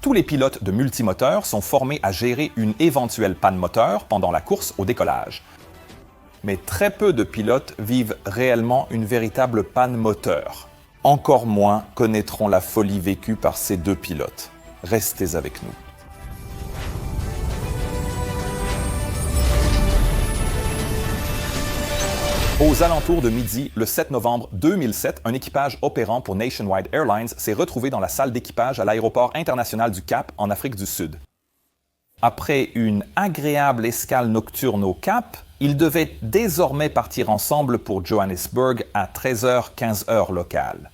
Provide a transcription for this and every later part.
Tous les pilotes de multimoteurs sont formés à gérer une éventuelle panne moteur pendant la course au décollage. Mais très peu de pilotes vivent réellement une véritable panne moteur. Encore moins connaîtront la folie vécue par ces deux pilotes. Restez avec nous. Aux alentours de midi, le 7 novembre 2007, un équipage opérant pour Nationwide Airlines s'est retrouvé dans la salle d'équipage à l'aéroport international du Cap, en Afrique du Sud. Après une agréable escale nocturne au Cap, ils devaient désormais partir ensemble pour Johannesburg à 13h-15 heures locales.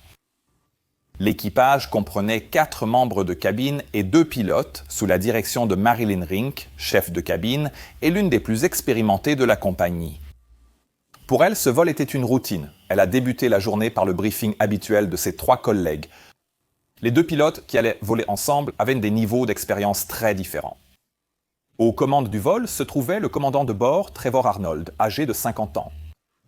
L'équipage comprenait 4 membres de cabine et 2 pilotes, sous la direction de Marilyn Rink, chef de cabine, et l'une des plus expérimentées de la compagnie. Pour elle, ce vol était une routine. Elle a débuté la journée par le briefing habituel de ses 3 collègues. Les 2 pilotes qui allaient voler ensemble avaient des niveaux d'expérience très différents. Aux commandes du vol se trouvait le commandant de bord, Trevor Arnold, âgé de 50 ans.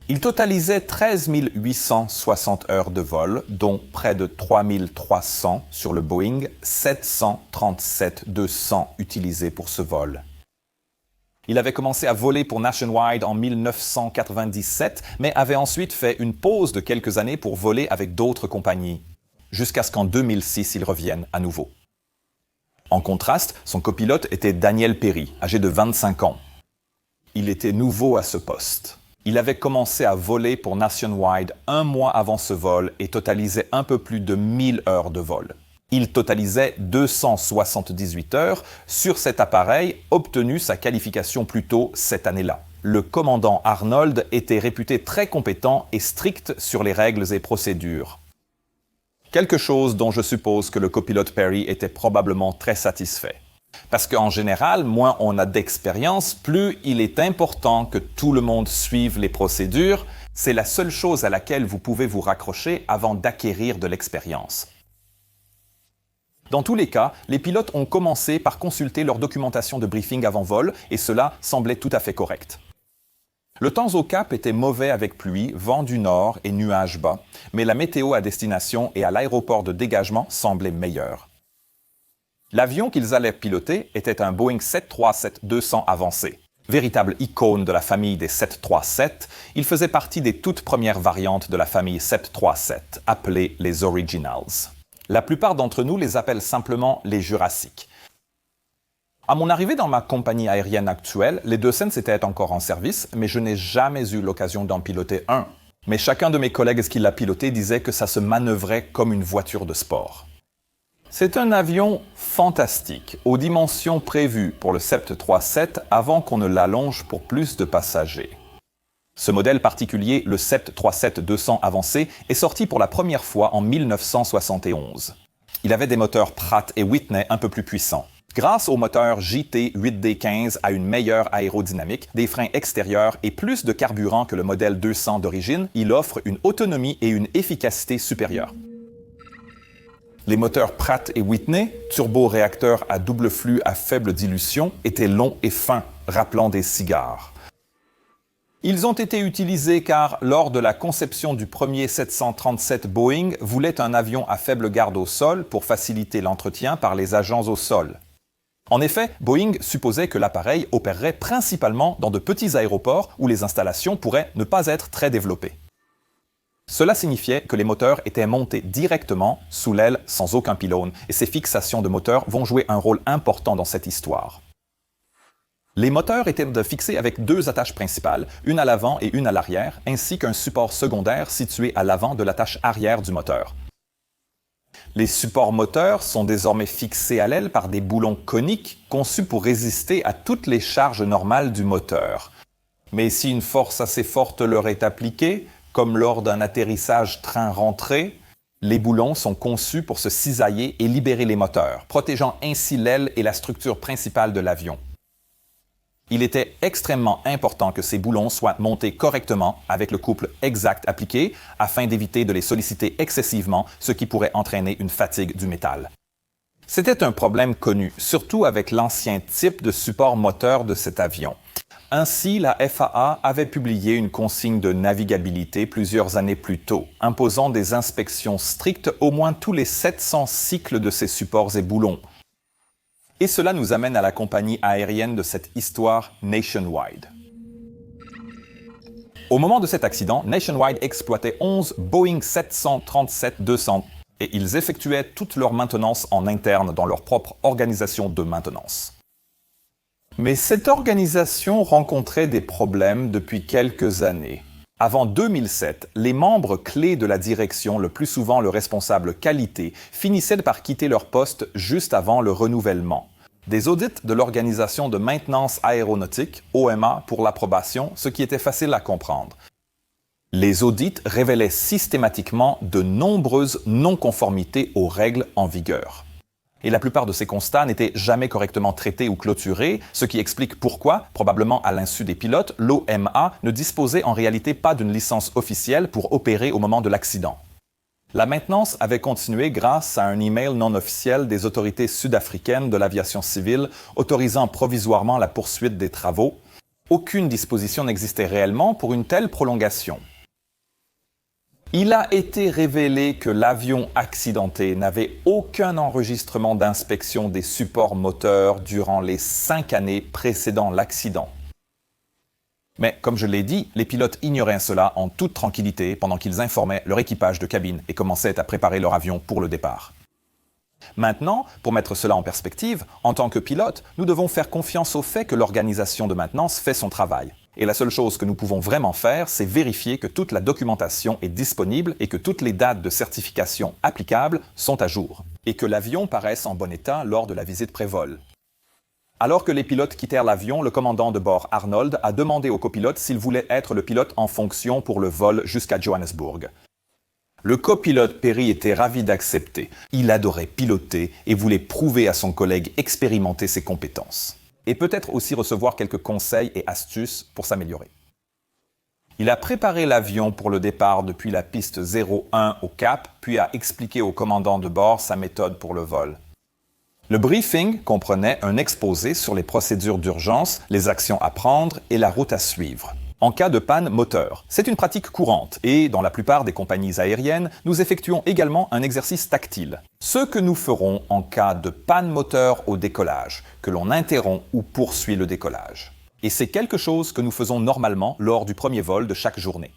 Il totalisait 13 860 heures de vol, dont près de 3 300 sur le Boeing 737-200 utilisé pour ce vol. Il avait commencé à voler pour Nationwide en 1997, mais avait ensuite fait une pause de quelques années pour voler avec d'autres compagnies, jusqu'à ce qu'en 2006, il revienne à nouveau. En contraste, son copilote était Daniel Perry, âgé de 25 ans. Il était nouveau à ce poste. Il avait commencé à voler pour Nationwide 1 mois avant ce vol et totalisait un peu plus de 1000 heures de vol. Il totalisait 278 heures sur cet appareil, obtenu sa qualification plus tôt cette année-là. Le commandant Arnold était réputé très compétent et strict sur les règles et procédures. Quelque chose dont je suppose que le copilote Perry était probablement très satisfait. Parce qu'en général, moins on a d'expérience, plus il est important que tout le monde suive les procédures. C'est la seule chose à laquelle vous pouvez vous raccrocher avant d'acquérir de l'expérience. Dans tous les cas, les pilotes ont commencé par consulter leur documentation de briefing avant vol et cela semblait tout à fait correct. Le temps au Cap était mauvais avec pluie, vent du nord et nuages bas, mais la météo à destination et à l'aéroport de dégagement semblait meilleure. L'avion qu'ils allaient piloter était un Boeing 737-200 avancé. Véritable icône de la famille des 737, il faisait partie des toutes premières variantes de la famille 737, appelées les Originals. La plupart d'entre nous les appellent simplement les Jurassiques. À mon arrivée dans ma compagnie aérienne actuelle, les 200 étaient encore en service, mais je n'ai jamais eu l'occasion d'en piloter un. Mais chacun de mes collègues qui l'a piloté disait que ça se manœuvrait comme une voiture de sport. C'est un avion fantastique, aux dimensions prévues pour le 737 avant qu'on ne l'allonge pour plus de passagers. Ce modèle particulier, le 737-200 avancé, est sorti pour la première fois en 1971. Il avait des moteurs Pratt & Whitney un peu plus puissants. Grâce au moteur JT8D15 à une meilleure aérodynamique, des freins extérieurs et plus de carburant que le modèle 200 d'origine, il offre une autonomie et une efficacité supérieures. Les moteurs Pratt & Whitney, turboréacteurs à double flux à faible dilution, étaient longs et fins, rappelant des cigares. Ils ont été utilisés car, lors de la conception du premier 737 Boeing, voulait un avion à faible garde au sol pour faciliter l'entretien par les agents au sol. En effet, Boeing supposait que l'appareil opérerait principalement dans de petits aéroports où les installations pourraient ne pas être très développées. Cela signifiait que les moteurs étaient montés directement sous l'aile sans aucun pylône, et ces fixations de moteurs vont jouer un rôle important dans cette histoire. Les moteurs étaient fixés avec 2 attaches principales, une à l'avant et une à l'arrière, ainsi qu'un support secondaire situé à l'avant de l'attache arrière du moteur. Les supports moteurs sont désormais fixés à l'aile par des boulons coniques conçus pour résister à toutes les charges normales du moteur. Mais si une force assez forte leur est appliquée, comme lors d'un atterrissage train-rentrée, les boulons sont conçus pour se cisailler et libérer les moteurs, protégeant ainsi l'aile et la structure principale de l'avion. Il était extrêmement important que ces boulons soient montés correctement avec le couple exact appliqué afin d'éviter de les solliciter excessivement, ce qui pourrait entraîner une fatigue du métal. C'était un problème connu, surtout avec l'ancien type de support moteur de cet avion. Ainsi, la FAA avait publié une consigne de navigabilité plusieurs années plus tôt, imposant des inspections strictes au moins tous les 700 cycles de ces supports et boulons. Et cela nous amène à la compagnie aérienne de cette histoire, Nationwide. Au moment de cet accident, Nationwide exploitait 11 Boeing 737-200 et ils effectuaient toute leur maintenance en interne dans leur propre organisation de maintenance. Mais cette organisation rencontrait des problèmes depuis quelques années. Avant 2007, les membres clés de la direction, le plus souvent le responsable qualité, finissaient par quitter leur poste juste avant le renouvellement. Des audits de l'Organisation de maintenance aéronautique, OMA, pour l'approbation, ce qui était facile à comprendre. Les audits révélaient systématiquement de nombreuses non-conformités aux règles en vigueur. Et la plupart de ces constats n'étaient jamais correctement traités ou clôturés, ce qui explique pourquoi, probablement à l'insu des pilotes, l'OMA ne disposait en réalité pas d'une licence officielle pour opérer au moment de l'accident. La maintenance avait continué grâce à un email non officiel des autorités sud-africaines de l'aviation civile autorisant provisoirement la poursuite des travaux. Aucune disposition n'existait réellement pour une telle prolongation. Il a été révélé que l'avion accidenté n'avait aucun enregistrement d'inspection des supports moteurs durant les 5 années précédant l'accident. Mais comme je l'ai dit, les pilotes ignoraient cela en toute tranquillité pendant qu'ils informaient leur équipage de cabine et commençaient à préparer leur avion pour le départ. Maintenant, pour mettre cela en perspective, en tant que pilote, nous devons faire confiance au fait que l'organisation de maintenance fait son travail. Et la seule chose que nous pouvons vraiment faire, c'est vérifier que toute la documentation est disponible et que toutes les dates de certification applicables sont à jour, et que l'avion paraisse en bon état lors de la visite pré-vol. Alors que les pilotes quittèrent l'avion, le commandant de bord Arnold a demandé au copilote s'il voulait être le pilote en fonction pour le vol jusqu'à Johannesburg. Le copilote Perry était ravi d'accepter. Il adorait piloter et voulait prouver à son collègue expérimenté ses compétences. Et peut-être aussi recevoir quelques conseils et astuces pour s'améliorer. Il a préparé l'avion pour le départ depuis la piste 01 au Cap, puis a expliqué au commandant de bord sa méthode pour le vol. Le briefing comprenait un exposé sur les procédures d'urgence, les actions à prendre et la route à suivre. En cas de panne moteur, c'est une pratique courante et, dans la plupart des compagnies aériennes, nous effectuons également un exercice tactile. Ce que nous ferons en cas de panne moteur au décollage, que l'on interrompt ou poursuit le décollage. Et c'est quelque chose que nous faisons normalement lors du premier vol de chaque journée.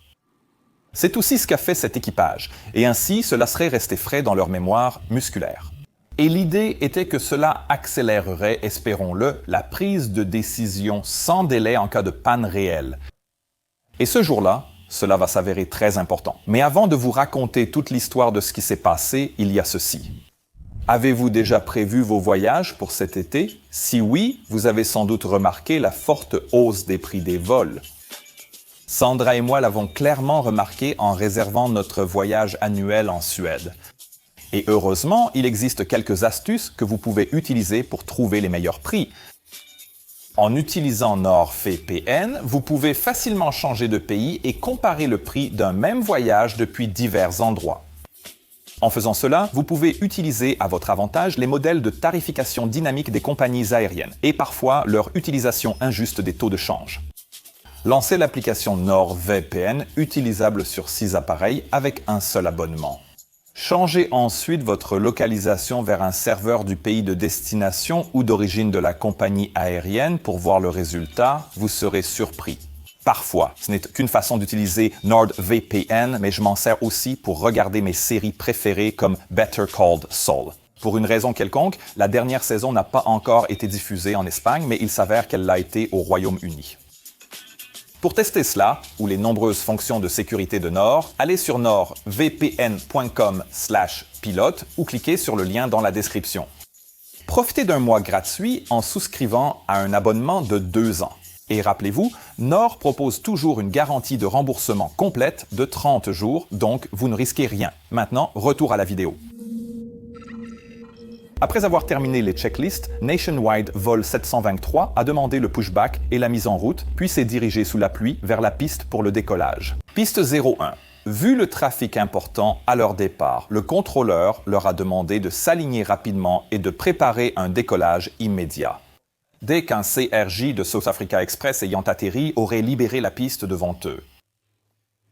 C'est aussi ce qu'a fait cet équipage, et ainsi cela serait resté frais dans leur mémoire musculaire. Et l'idée était que cela accélérerait, espérons-le, la prise de décision sans délai en cas de panne réelle. Et ce jour-là, cela va s'avérer très important. Mais avant de vous raconter toute l'histoire de ce qui s'est passé, il y a ceci. Avez-vous déjà prévu vos voyages pour cet été? Si oui, vous avez sans doute remarqué la forte hausse des prix des vols. Sandra et moi l'avons clairement remarqué en réservant notre voyage annuel en Suède. Et heureusement, il existe quelques astuces que vous pouvez utiliser pour trouver les meilleurs prix. En utilisant NordVPN, vous pouvez facilement changer de pays et comparer le prix d'un même voyage depuis divers endroits. En faisant cela, vous pouvez utiliser à votre avantage les modèles de tarification dynamique des compagnies aériennes et parfois leur utilisation injuste des taux de change. Lancez l'application NordVPN utilisable sur 6 appareils avec un seul abonnement. Changez ensuite votre localisation vers un serveur du pays de destination ou d'origine de la compagnie aérienne pour voir le résultat. Vous serez surpris. Parfois, ce n'est qu'une façon d'utiliser NordVPN, mais je m'en sers aussi pour regarder mes séries préférées comme Better Called Saul. Pour une raison quelconque, la dernière saison n'a pas encore été diffusée en Espagne, mais il s'avère qu'elle l'a été au Royaume-Uni. Pour tester cela, ou les nombreuses fonctions de sécurité de Nord, allez sur nordvpn.com/pilote ou cliquez sur le lien dans la description. Profitez d'un mois gratuit en souscrivant à un abonnement de 2 ans. Et rappelez-vous, Nord propose toujours une garantie de remboursement complète de 30 jours, donc vous ne risquez rien. Maintenant, retour à la vidéo. Après avoir terminé les checklists, Nationwide Vol 723 a demandé le pushback et la mise en route, puis s'est dirigé sous la pluie vers la piste pour le décollage. Piste 01. Vu le trafic important à leur départ, le contrôleur leur a demandé de s'aligner rapidement et de préparer un décollage immédiat. Dès qu'un CRJ de South Africa Express ayant atterri aurait libéré la piste devant eux.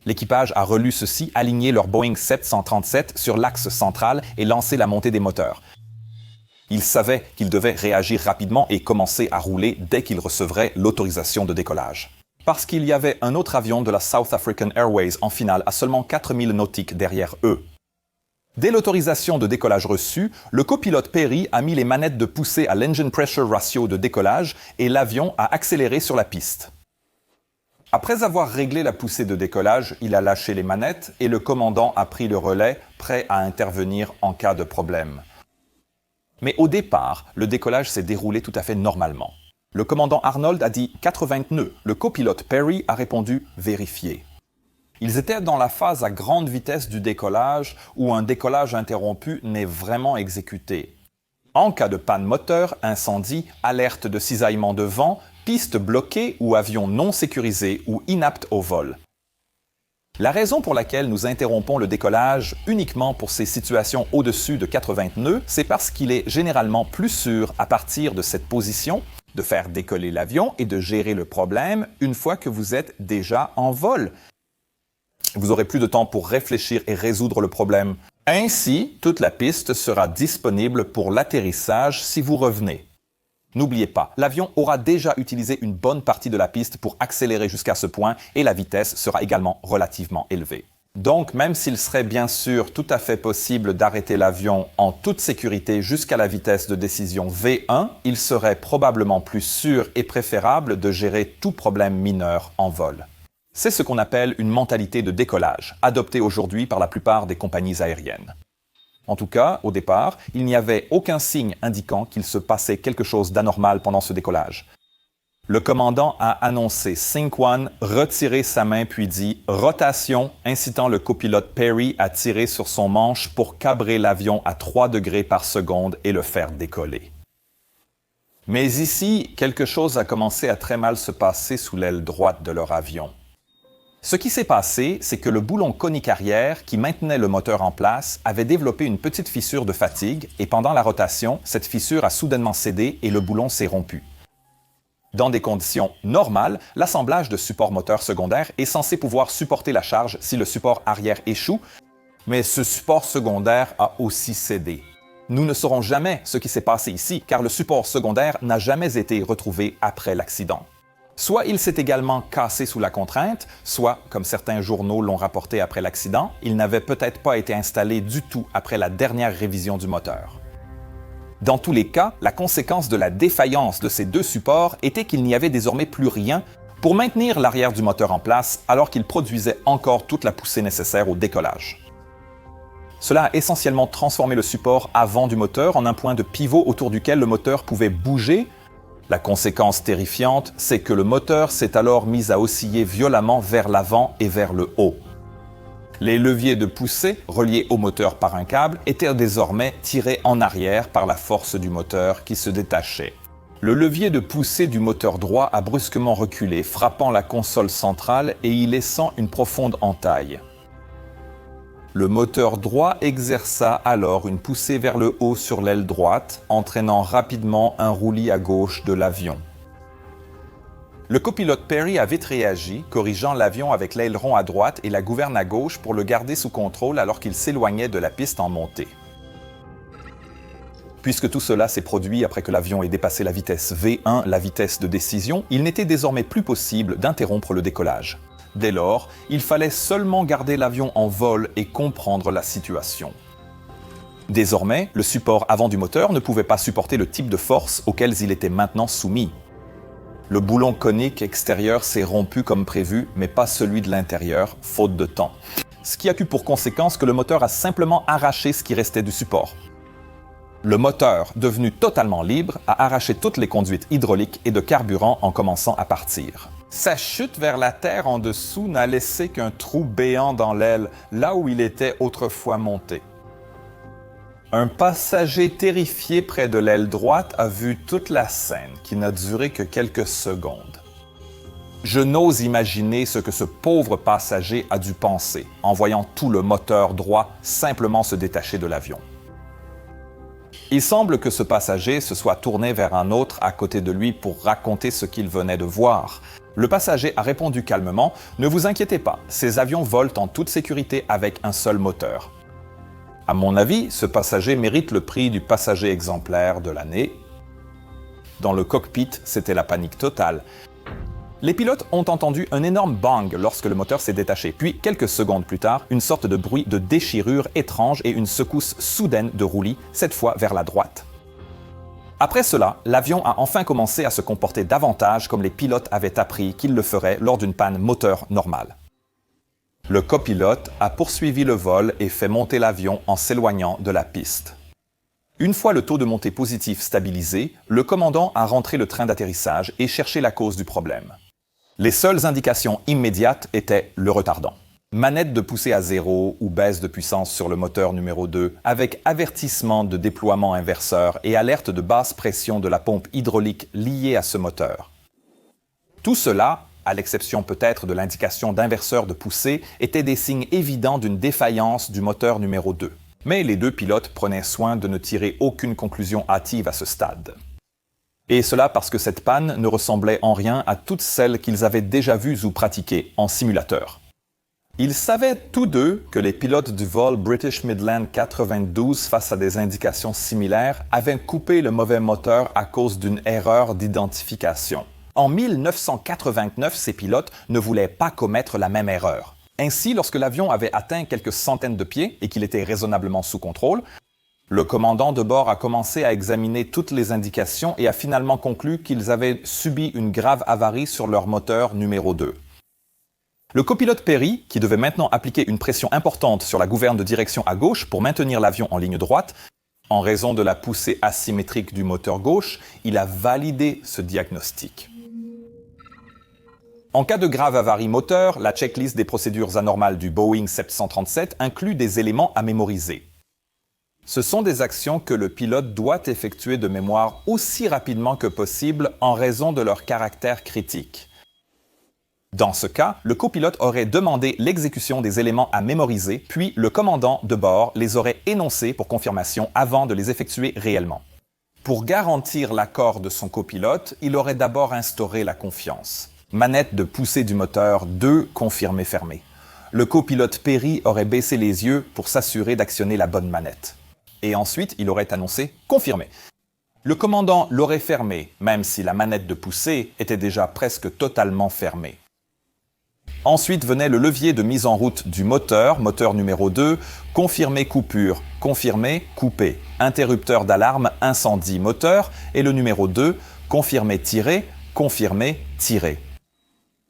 L'équipage a relu ceci, aligné leur Boeing 737 sur l'axe central et lancé la montée des moteurs. Il savait qu'il devait réagir rapidement et commencer à rouler dès qu'il recevrait l'autorisation de décollage. Parce qu'il y avait un autre avion de la South African Airways en finale à seulement 4000 nautiques derrière eux. Dès l'autorisation de décollage reçue, le copilote Perry a mis les manettes de poussée à l'engine pressure ratio de décollage et l'avion a accéléré sur la piste. Après avoir réglé la poussée de décollage, il a lâché les manettes et le commandant a pris le relais, prêt à intervenir en cas de problème. Mais au départ, le décollage s'est déroulé tout à fait normalement. Le commandant Arnold a dit 80 nœuds. Le copilote Perry a répondu « vérifier ». Ils étaient dans la phase à grande vitesse du décollage où un décollage interrompu n'est vraiment exécuté. En cas de panne moteur, incendie, alerte de cisaillement de vent, piste bloquée ou avion non sécurisé ou inapte au vol. La raison pour laquelle nous interrompons le décollage uniquement pour ces situations au-dessus de 80 nœuds, c'est parce qu'il est généralement plus sûr à partir de cette position de faire décoller l'avion et de gérer le problème une fois que vous êtes déjà en vol. Vous aurez plus de temps pour réfléchir et résoudre le problème. Ainsi, toute la piste sera disponible pour l'atterrissage si vous revenez. N'oubliez pas, l'avion aura déjà utilisé une bonne partie de la piste pour accélérer jusqu'à ce point et la vitesse sera également relativement élevée. Donc, même s'il serait bien sûr tout à fait possible d'arrêter l'avion en toute sécurité jusqu'à la vitesse de décision V1, il serait probablement plus sûr et préférable de gérer tout problème mineur en vol. C'est ce qu'on appelle une mentalité de décollage, adoptée aujourd'hui par la plupart des compagnies aériennes. En tout cas, au départ, il n'y avait aucun signe indiquant qu'il se passait quelque chose d'anormal pendant ce décollage. Le commandant a annoncé Sync 1, retirer sa main puis dit « rotation », incitant le copilote Perry à tirer sur son manche pour cabrer l'avion à 3 degrés par seconde et le faire décoller. Mais ici, quelque chose a commencé à très mal se passer sous l'aile droite de leur avion. Ce qui s'est passé, c'est que le boulon conique arrière, qui maintenait le moteur en place, avait développé une petite fissure de fatigue et pendant la rotation, cette fissure a soudainement cédé et le boulon s'est rompu. Dans des conditions normales, l'assemblage de supports moteurs secondaires est censé pouvoir supporter la charge si le support arrière échoue, mais ce support secondaire a aussi cédé. Nous ne saurons jamais ce qui s'est passé ici, car le support secondaire n'a jamais été retrouvé après l'accident. Soit il s'est également cassé sous la contrainte, soit, comme certains journaux l'ont rapporté après l'accident, il n'avait peut-être pas été installé du tout après la dernière révision du moteur. Dans tous les cas, la conséquence de la défaillance de ces deux supports était qu'il n'y avait désormais plus rien pour maintenir l'arrière du moteur en place alors qu'il produisait encore toute la poussée nécessaire au décollage. Cela a essentiellement transformé le support avant du moteur en un point de pivot autour duquel le moteur pouvait bouger. La conséquence terrifiante, c'est que le moteur s'est alors mis à osciller violemment vers l'avant et vers le haut. Les leviers de poussée, reliés au moteur par un câble, étaient désormais tirés en arrière par la force du moteur qui se détachait. Le levier de poussée du moteur droit a brusquement reculé, frappant la console centrale et y laissant une profonde entaille. Le moteur droit exerça alors une poussée vers le haut sur l'aile droite, entraînant rapidement un roulis à gauche de l'avion. Le copilote Perry a vite réagi, corrigeant l'avion avec l'aileron à droite et la gouverne à gauche pour le garder sous contrôle alors qu'il s'éloignait de la piste en montée. Puisque tout cela s'est produit après que l'avion ait dépassé la vitesse V1, la vitesse de décision, il n'était désormais plus possible d'interrompre le décollage. Dès lors, il fallait seulement garder l'avion en vol et comprendre la situation. Désormais, le support avant du moteur ne pouvait pas supporter le type de force auquel il était maintenant soumis. Le boulon conique extérieur s'est rompu comme prévu, mais pas celui de l'intérieur, faute de temps. Ce qui a eu pour conséquence que le moteur a simplement arraché ce qui restait du support. Le moteur, devenu totalement libre, a arraché toutes les conduites hydrauliques et de carburant en commençant à partir. Sa chute vers la terre en dessous n'a laissé qu'un trou béant dans l'aile, là où il était autrefois monté. Un passager terrifié près de l'aile droite a vu toute la scène, qui n'a duré que quelques secondes. Je n'ose imaginer ce que ce pauvre passager a dû penser en voyant tout le moteur droit simplement se détacher de l'avion. Il semble que ce passager se soit tourné vers un autre à côté de lui pour raconter ce qu'il venait de voir. Le passager a répondu calmement « Ne vous inquiétez pas, ces avions volent en toute sécurité avec un seul moteur. » À mon avis, ce passager mérite le prix du passager exemplaire de l'année. Dans le cockpit, c'était la panique totale. Les pilotes ont entendu un énorme bang lorsque le moteur s'est détaché, puis quelques secondes plus tard, une sorte de bruit de déchirure étrange et une secousse soudaine de roulis, cette fois vers la droite. Après cela, l'avion a enfin commencé à se comporter davantage comme les pilotes avaient appris qu'il le ferait lors d'une panne moteur normale. Le copilote a poursuivi le vol et fait monter l'avion en s'éloignant de la piste. Une fois le taux de montée positif stabilisé, le commandant a rentré le train d'atterrissage et cherché la cause du problème. Les seules indications immédiates étaient le retardant. Manette de poussée à 0 ou baisse de puissance sur le moteur numéro 2 avec avertissement de déploiement inverseur et alerte de basse pression de la pompe hydraulique liée à ce moteur. Tout cela, à l'exception peut-être de l'indication d'inverseur de poussée, étaient des signes évidents d'une défaillance du moteur numéro 2. Mais les deux pilotes prenaient soin de ne tirer aucune conclusion hâtive à ce stade. Et cela parce que cette panne ne ressemblait en rien à toutes celles qu'ils avaient déjà vues ou pratiquées en simulateur. Ils savaient tous deux que les pilotes du vol British Midland 92, face à des indications similaires, avaient coupé le mauvais moteur à cause d'une erreur d'identification. En 1989, ces pilotes ne voulaient pas commettre la même erreur. Ainsi, lorsque l'avion avait atteint quelques centaines de pieds et qu'il était raisonnablement sous contrôle, le commandant de bord a commencé à examiner toutes les indications et a finalement conclu qu'ils avaient subi une grave avarie sur leur moteur numéro 2. Le copilote Perry, qui devait maintenant appliquer une pression importante sur la gouverne de direction à gauche pour maintenir l'avion en ligne droite, en raison de la poussée asymétrique du moteur gauche, il a validé ce diagnostic. En cas de grave avarie moteur, la checklist des procédures anormales du Boeing 737 inclut des éléments à mémoriser. Ce sont des actions que le pilote doit effectuer de mémoire aussi rapidement que possible en raison de leur caractère critique. Dans ce cas, le copilote aurait demandé l'exécution des éléments à mémoriser, puis le commandant de bord les aurait énoncés pour confirmation avant de les effectuer réellement. Pour garantir l'accord de son copilote, il aurait d'abord instauré la confiance. Manette de poussée du moteur 2 confirmé fermé. Le copilote Perry aurait baissé les yeux pour s'assurer d'actionner la bonne manette. Et ensuite, il aurait annoncé « confirmé ». Le commandant l'aurait fermé, même si la manette de poussée était déjà presque totalement fermée. Ensuite venait le levier de mise en route du moteur, moteur numéro 2, confirmé coupure, confirmé coupé, interrupteur d'alarme incendie moteur, et le numéro 2, confirmé tiré, confirmé tiré.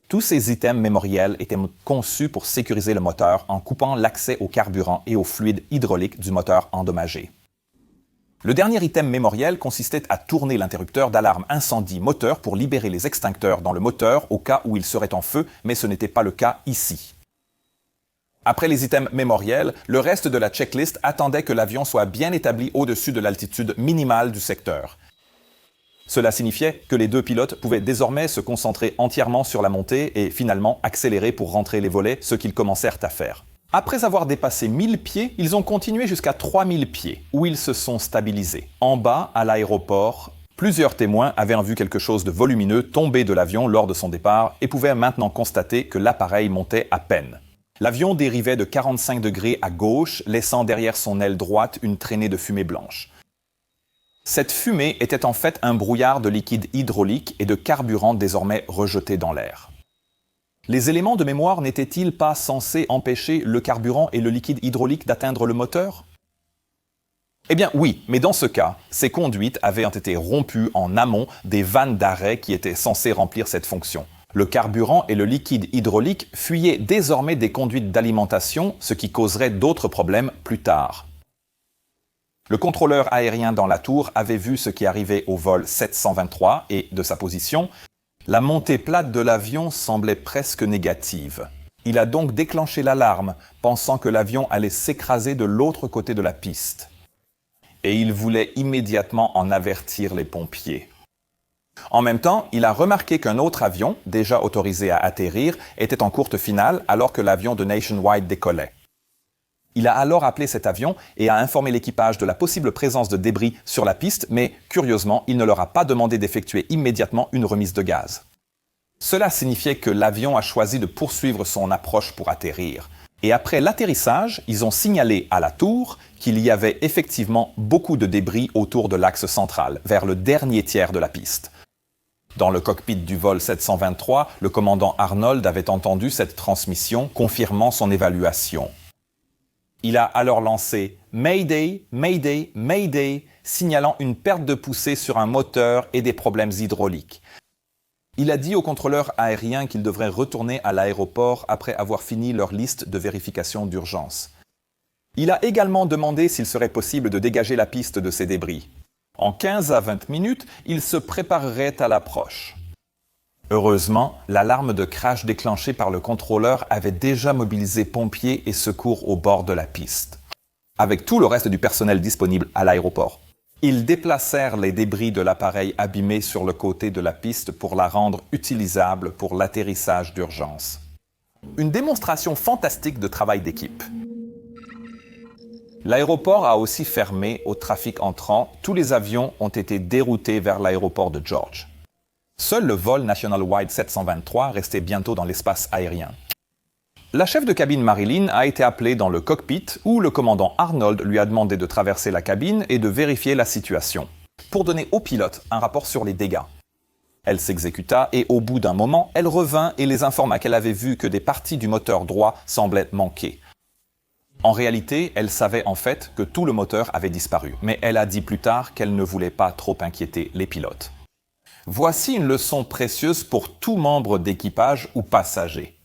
Tous ces items mémoriels étaient conçus pour sécuriser le moteur en coupant l'accès au carburant et au fluide hydraulique du moteur endommagé. Le dernier item mémoriel consistait à tourner l'interrupteur d'alarme incendie moteur pour libérer les extincteurs dans le moteur au cas où il serait en feu, mais ce n'était pas le cas ici. Après les items mémoriels, le reste de la checklist attendait que l'avion soit bien établi au-dessus de l'altitude minimale du secteur. Cela signifiait que les deux pilotes pouvaient désormais se concentrer entièrement sur la montée et finalement accélérer pour rentrer les volets, ce qu'ils commencèrent à faire. Après avoir dépassé 1000 pieds, ils ont continué jusqu'à 3000 pieds, où ils se sont stabilisés. En bas, à l'aéroport, plusieurs témoins avaient vu quelque chose de volumineux tomber de l'avion lors de son départ et pouvaient maintenant constater que l'appareil montait à peine. L'avion dérivait de 45 degrés à gauche, laissant derrière son aile droite une traînée de fumée blanche. Cette fumée était en fait un brouillard de liquide hydraulique et de carburant désormais rejeté dans l'air. Les éléments de mémoire n'étaient-ils pas censés empêcher le carburant et le liquide hydraulique d'atteindre le moteur? Eh bien oui, mais dans ce cas, ces conduites avaient été rompues en amont des vannes d'arrêt qui étaient censées remplir cette fonction. Le carburant et le liquide hydraulique fuyaient désormais des conduites d'alimentation, ce qui causerait d'autres problèmes plus tard. Le contrôleur aérien dans la tour avait vu ce qui arrivait au vol 723 et, de sa position, la montée plate de l'avion semblait presque négative. Il a donc déclenché l'alarme, pensant que l'avion allait s'écraser de l'autre côté de la piste. Et il voulait immédiatement en avertir les pompiers. En même temps, il a remarqué qu'un autre avion, déjà autorisé à atterrir, était en courte finale alors que l'avion de Nationwide décollait. Il a alors appelé cet avion et a informé l'équipage de la possible présence de débris sur la piste, mais curieusement, il ne leur a pas demandé d'effectuer immédiatement une remise de gaz. Cela signifiait que l'avion a choisi de poursuivre son approche pour atterrir. Et après l'atterrissage, ils ont signalé à la tour qu'il y avait effectivement beaucoup de débris autour de l'axe central, vers le dernier tiers de la piste. Dans le cockpit du vol 723, le commandant Arnold avait entendu cette transmission, confirmant son évaluation. Il a alors lancé « Mayday, Mayday, Mayday », signalant une perte de poussée sur un moteur et des problèmes hydrauliques. Il a dit au contrôleur aérien qu'ils devraient retourner à l'aéroport après avoir fini leur liste de vérification d'urgence. Il a également demandé s'il serait possible de dégager la piste de ces débris. En 15 à 20 minutes, il se préparerait à l'approche. Heureusement, l'alarme de crash déclenchée par le contrôleur avait déjà mobilisé pompiers et secours au bord de la piste, avec tout le reste du personnel disponible à l'aéroport. Ils déplacèrent les débris de l'appareil abîmé sur le côté de la piste pour la rendre utilisable pour l'atterrissage d'urgence. Une démonstration fantastique de travail d'équipe. L'aéroport a aussi fermé au trafic entrant. Tous les avions ont été déroutés vers l'aéroport de George. Seul le vol National Wide 723 restait bientôt dans l'espace aérien. La chef de cabine Marilyn a été appelée dans le cockpit où le commandant Arnold lui a demandé de traverser la cabine et de vérifier la situation, pour donner au pilote un rapport sur les dégâts. Elle s'exécuta et au bout d'un moment, elle revint et les informa qu'elle avait vu que des parties du moteur droit semblaient manquer. En réalité, elle savait en fait que tout le moteur avait disparu, mais elle a dit plus tard qu'elle ne voulait pas trop inquiéter les pilotes. Voici une leçon précieuse pour tout membre d'équipage ou passager.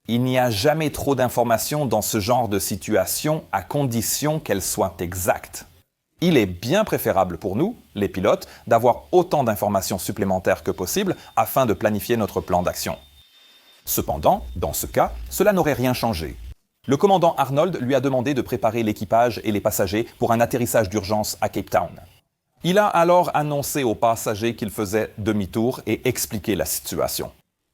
Il n'y a jamais trop d'informations dans ce genre de situation à condition qu'elles soient exactes. Il est bien préférable pour nous, les pilotes, d'avoir autant d'informations supplémentaires que possible afin de planifier notre plan d'action. Cependant, dans ce cas, cela n'aurait rien changé. Le commandant Arnold lui a demandé de préparer l'équipage et les passagers pour un atterrissage d'urgence à Cape Town. Il a alors annoncé aux passagers qu'il faisait demi-tour et expliqué la situation.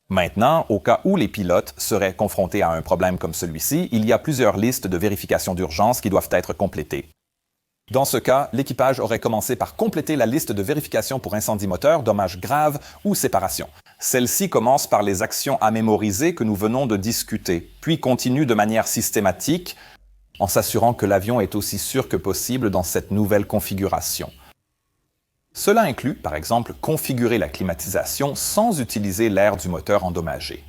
Maintenant, au cas où les pilotes seraient confrontés à un problème comme celui-ci, il y a plusieurs listes de vérification d'urgence qui doivent être complétées. Dans ce cas, l'équipage aurait commencé par compléter la liste de vérification pour incendie moteur, dommages graves ou séparation. Celle-ci commence par les actions à mémoriser que nous venons de discuter, puis continue de manière systématique en s'assurant que l'avion est aussi sûr que possible dans cette nouvelle configuration. Cela inclut, par exemple, configurer la climatisation sans utiliser l'air du moteur endommagé.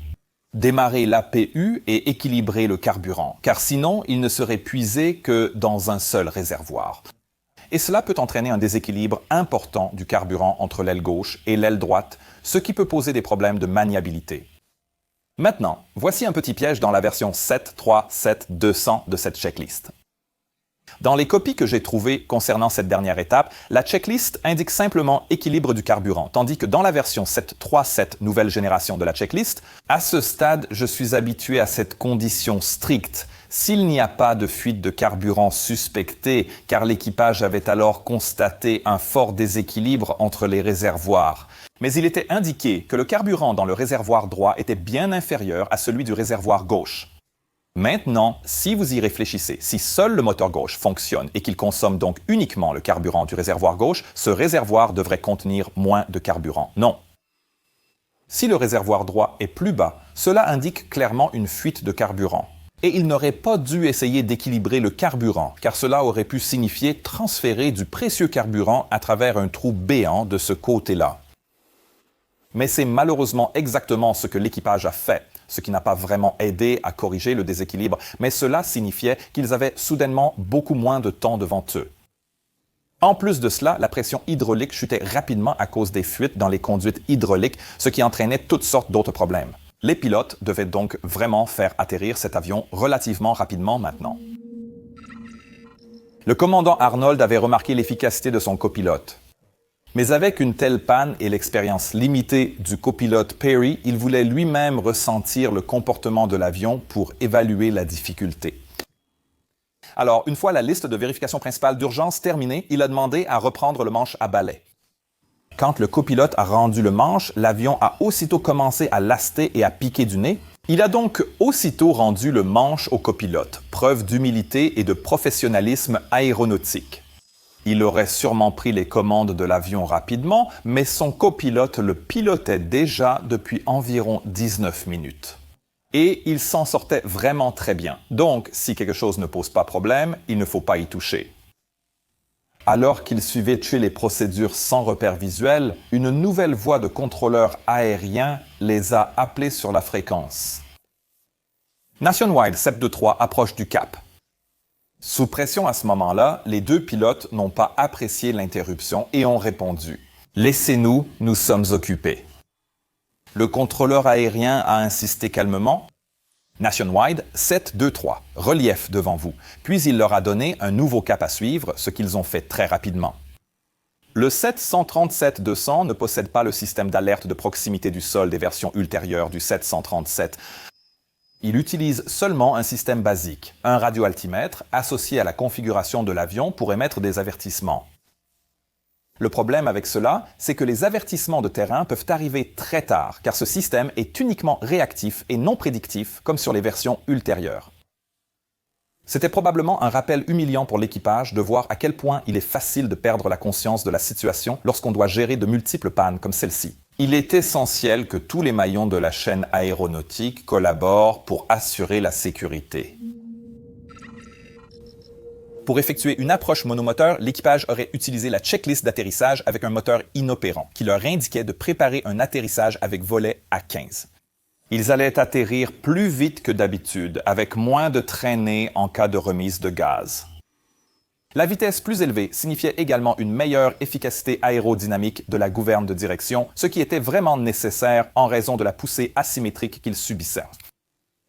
Démarrer l'APU et équilibrer le carburant, car sinon il ne serait puisé que dans un seul réservoir. Et cela peut entraîner un déséquilibre important du carburant entre l'aile gauche et l'aile droite, ce qui peut poser des problèmes de maniabilité. Maintenant, voici un petit piège dans la version 7.3.7.200 de cette checklist. Dans les copies que j'ai trouvées concernant cette dernière étape, la checklist indique simplement équilibre du carburant, tandis que dans la version 7.3.7 nouvelle génération de la checklist, à ce stade, je suis habitué à cette condition stricte. S'il n'y a pas de fuite de carburant suspectée, car l'équipage avait alors constaté un fort déséquilibre entre les réservoirs. Mais il était indiqué que le carburant dans le réservoir droit était bien inférieur à celui du réservoir gauche. Maintenant, si vous y réfléchissez, si seul le moteur gauche fonctionne et qu'il consomme donc uniquement le carburant du réservoir gauche, ce réservoir devrait contenir moins de carburant. Non. Si le réservoir droit est plus bas, cela indique clairement une fuite de carburant. Et il n'aurait pas dû essayer d'équilibrer le carburant, car cela aurait pu signifier transférer du précieux carburant à travers un trou béant de ce côté-là. Mais c'est malheureusement exactement ce que l'équipage a fait, ce qui n'a pas vraiment aidé à corriger le déséquilibre, mais cela signifiait qu'ils avaient soudainement beaucoup moins de temps devant eux. En plus de cela, la pression hydraulique chutait rapidement à cause des fuites dans les conduites hydrauliques, ce qui entraînait toutes sortes d'autres problèmes. Les pilotes devaient donc vraiment faire atterrir cet avion relativement rapidement maintenant. Le commandant Arnold avait remarqué l'efficacité de son copilote. Mais avec une telle panne et l'expérience limitée du copilote Perry, il voulait lui-même ressentir le comportement de l'avion pour évaluer la difficulté. Alors, une fois la liste de vérification principale d'urgence terminée, il a demandé à reprendre le manche à balai. Quand le copilote a rendu le manche, l'avion a aussitôt commencé à laster et à piquer du nez. Il a donc aussitôt rendu le manche au copilote, preuve d'humilité et de professionnalisme aéronautique. Il aurait sûrement pris les commandes de l'avion rapidement, mais son copilote le pilotait déjà depuis environ 19 minutes. Et il s'en sortait vraiment très bien. Donc, si quelque chose ne pose pas problème, il ne faut pas y toucher. Alors qu'il suivait les procédures sans repère visuel, une nouvelle voix de contrôleur aérien les a appelés sur la fréquence. Nationwide 723 approche du cap. Sous pression à ce moment-là, les deux pilotes n'ont pas apprécié l'interruption et ont répondu « Laissez-nous, nous sommes occupés ». Le contrôleur aérien a insisté calmement « Nationwide 723, relief devant vous », puis il leur a donné un nouveau cap à suivre, ce qu'ils ont fait très rapidement. Le 737-200 ne possède pas le système d'alerte de proximité du sol des versions ultérieures du 737. Il utilise seulement un système basique, un radioaltimètre associé à la configuration de l'avion pour émettre des avertissements. Le problème avec cela, c'est que les avertissements de terrain peuvent arriver très tard, car ce système est uniquement réactif et non prédictif, comme sur les versions ultérieures. C'était probablement un rappel humiliant pour l'équipage de voir à quel point il est facile de perdre la conscience de la situation lorsqu'on doit gérer de multiples pannes comme celle-ci. Il est essentiel que tous les maillons de la chaîne aéronautique collaborent pour assurer la sécurité. Pour effectuer une approche monomoteur, l'équipage aurait utilisé la checklist d'atterrissage avec un moteur inopérant, qui leur indiquait de préparer un atterrissage avec volet à 15. Ils allaient atterrir plus vite que d'habitude, avec moins de traînées en cas de remise de gaz. La vitesse plus élevée signifiait également une meilleure efficacité aérodynamique de la gouverne de direction, ce qui était vraiment nécessaire en raison de la poussée asymétrique qu'ils subissaient.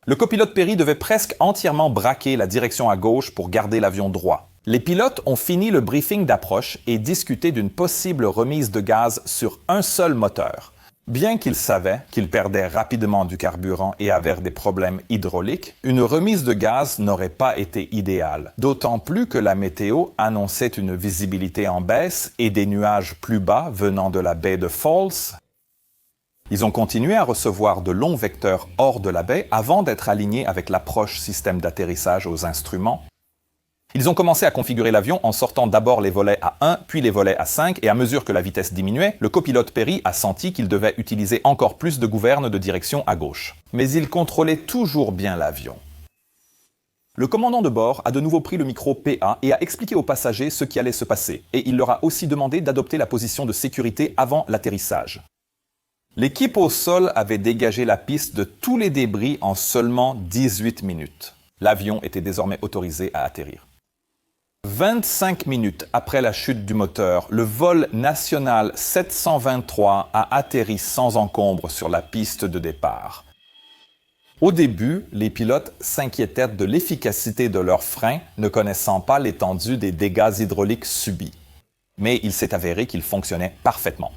Le copilote Perry devait presque entièrement braquer la direction à gauche pour garder l'avion droit. Les pilotes ont fini le briefing d'approche et discuté d'une possible remise de gaz sur un seul moteur. Bien qu'ils savaient qu'ils perdaient rapidement du carburant et avaient des problèmes hydrauliques, une remise de gaz n'aurait pas été idéale, d'autant plus que la météo annonçait une visibilité en baisse et des nuages plus bas venant de la baie de Falls. Ils ont continué à recevoir de longs vecteurs hors de la baie avant d'être alignés avec l'approche système d'atterrissage aux instruments. Ils ont commencé à configurer l'avion en sortant d'abord les volets à 1, puis les volets à 5, et à mesure que la vitesse diminuait, le copilote Perry a senti qu'il devait utiliser encore plus de gouverne de direction à gauche. Mais il contrôlait toujours bien l'avion. Le commandant de bord a de nouveau pris le micro PA et a expliqué aux passagers ce qui allait se passer, et il leur a aussi demandé d'adopter la position de sécurité avant l'atterrissage. L'équipe au sol avait dégagé la piste de tous les débris en seulement 18 minutes. L'avion était désormais autorisé à atterrir. 25 minutes après la chute du moteur, le vol national 723 a atterri sans encombre sur la piste de départ. Au début, les pilotes s'inquiétaient de l'efficacité de leurs freins, ne connaissant pas l'étendue des dégâts hydrauliques subis. Mais il s'est avéré qu'ils fonctionnaient parfaitement.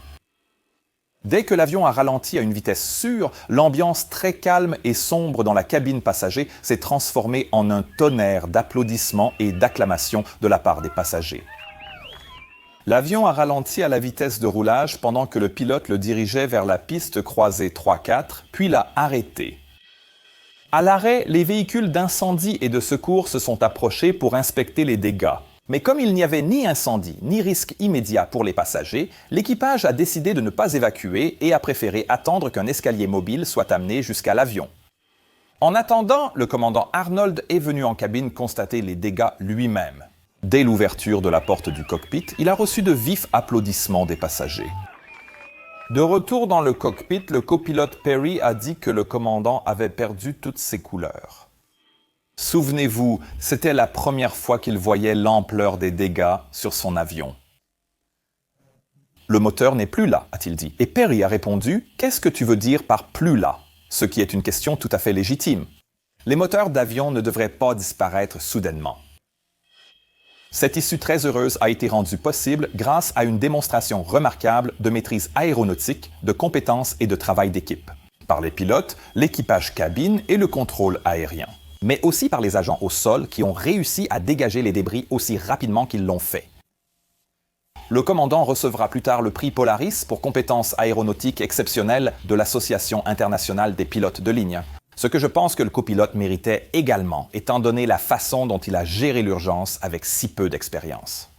Dès que l'avion a ralenti à une vitesse sûre, l'ambiance très calme et sombre dans la cabine passager s'est transformée en un tonnerre d'applaudissements et d'acclamations de la part des passagers. L'avion a ralenti à la vitesse de roulage pendant que le pilote le dirigeait vers la piste croisée 3-4, puis l'a arrêté. À l'arrêt, les véhicules d'incendie et de secours se sont approchés pour inspecter les dégâts. Mais comme il n'y avait ni incendie ni risque immédiat pour les passagers, l'équipage a décidé de ne pas évacuer et a préféré attendre qu'un escalier mobile soit amené jusqu'à l'avion. En attendant, le commandant Arnold est venu en cabine constater les dégâts lui-même. Dès l'ouverture de la porte du cockpit, il a reçu de vifs applaudissements des passagers. De retour dans le cockpit, le copilote Perry a dit que le commandant avait perdu toutes ses couleurs. Souvenez-vous, c'était la première fois qu'il voyait l'ampleur des dégâts sur son avion. « Le moteur n'est plus là », a-t-il dit. Et Perry a répondu « Qu'est-ce que tu veux dire par plus là ?» Ce qui est une question tout à fait légitime. Les moteurs d'avion ne devraient pas disparaître soudainement. Cette issue très heureuse a été rendue possible grâce à une démonstration remarquable de maîtrise aéronautique, de compétences et de travail d'équipe, par les pilotes, l'équipage cabine et le contrôle aérien, mais aussi par les agents au sol qui ont réussi à dégager les débris aussi rapidement qu'ils l'ont fait. Le commandant recevra plus tard le prix Polaris pour compétences aéronautiques exceptionnelles de l'Association internationale des pilotes de ligne, ce que je pense que le copilote méritait également, étant donné la façon dont il a géré l'urgence avec si peu d'expérience.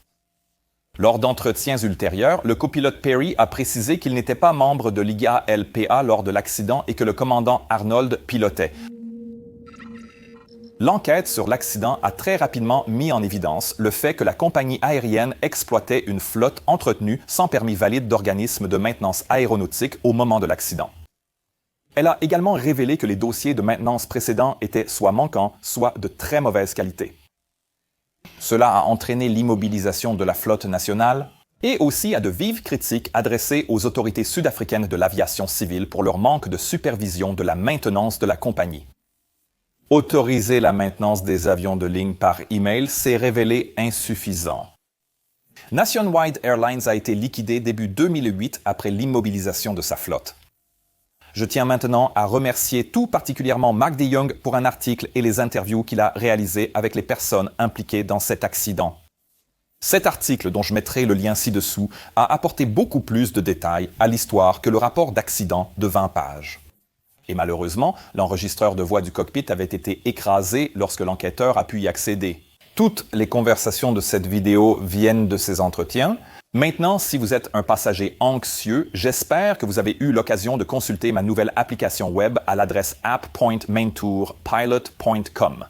Lors d'entretiens ultérieurs, le copilote Perry a précisé qu'il n'était pas membre de l'IALPA lors de l'accident et que le commandant Arnold pilotait. L'enquête sur l'accident a très rapidement mis en évidence le fait que la compagnie aérienne exploitait une flotte entretenue sans permis valide d'organismes de maintenance aéronautique au moment de l'accident. Elle a également révélé que les dossiers de maintenance précédents étaient soit manquants, soit de très mauvaise qualité. Cela a entraîné l'immobilisation de la flotte nationale et aussi à de vives critiques adressées aux autorités sud-africaines de l'aviation civile pour leur manque de supervision de la maintenance de la compagnie. Autoriser la maintenance des avions de ligne par email s'est révélé insuffisant. Nationwide Airlines a été liquidé début 2008 après l'immobilisation de sa flotte. Je tiens maintenant à remercier tout particulièrement Mark DeYoung pour un article et les interviews qu'il a réalisés avec les personnes impliquées dans cet accident. Cet article, dont je mettrai le lien ci-dessous, a apporté beaucoup plus de détails à l'histoire que le rapport d'accident de 20 pages. Et malheureusement, l'enregistreur de voix du cockpit avait été écrasé lorsque l'enquêteur a pu y accéder. Toutes les conversations de cette vidéo viennent de ces entretiens. Maintenant, si vous êtes un passager anxieux, j'espère que vous avez eu l'occasion de consulter ma nouvelle application web à l'adresse app.maintourpilot.com.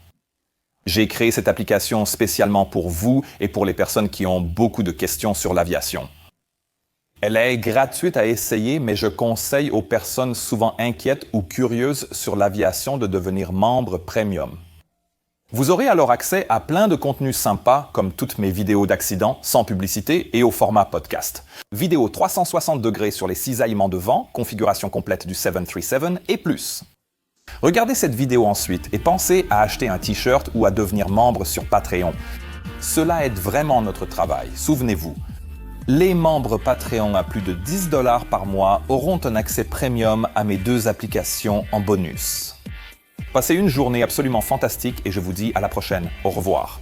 J'ai créé cette application spécialement pour vous et pour les personnes qui ont beaucoup de questions sur l'aviation. Elle est gratuite à essayer, mais je conseille aux personnes souvent inquiètes ou curieuses sur l'aviation de devenir membre premium. Vous aurez alors accès à plein de contenus sympas, comme toutes mes vidéos d'accident, sans publicité et au format podcast. Vidéo 360 degrés sur les cisaillements de vent, configuration complète du 737 et plus. Regardez cette vidéo ensuite et pensez à acheter un t-shirt ou à devenir membre sur Patreon. Cela aide vraiment notre travail, souvenez-vous. Les membres Patreon à plus de 10 $ par mois auront un accès premium à mes 2 applications en bonus. Passez une journée absolument fantastique et je vous dis à la prochaine. Au revoir.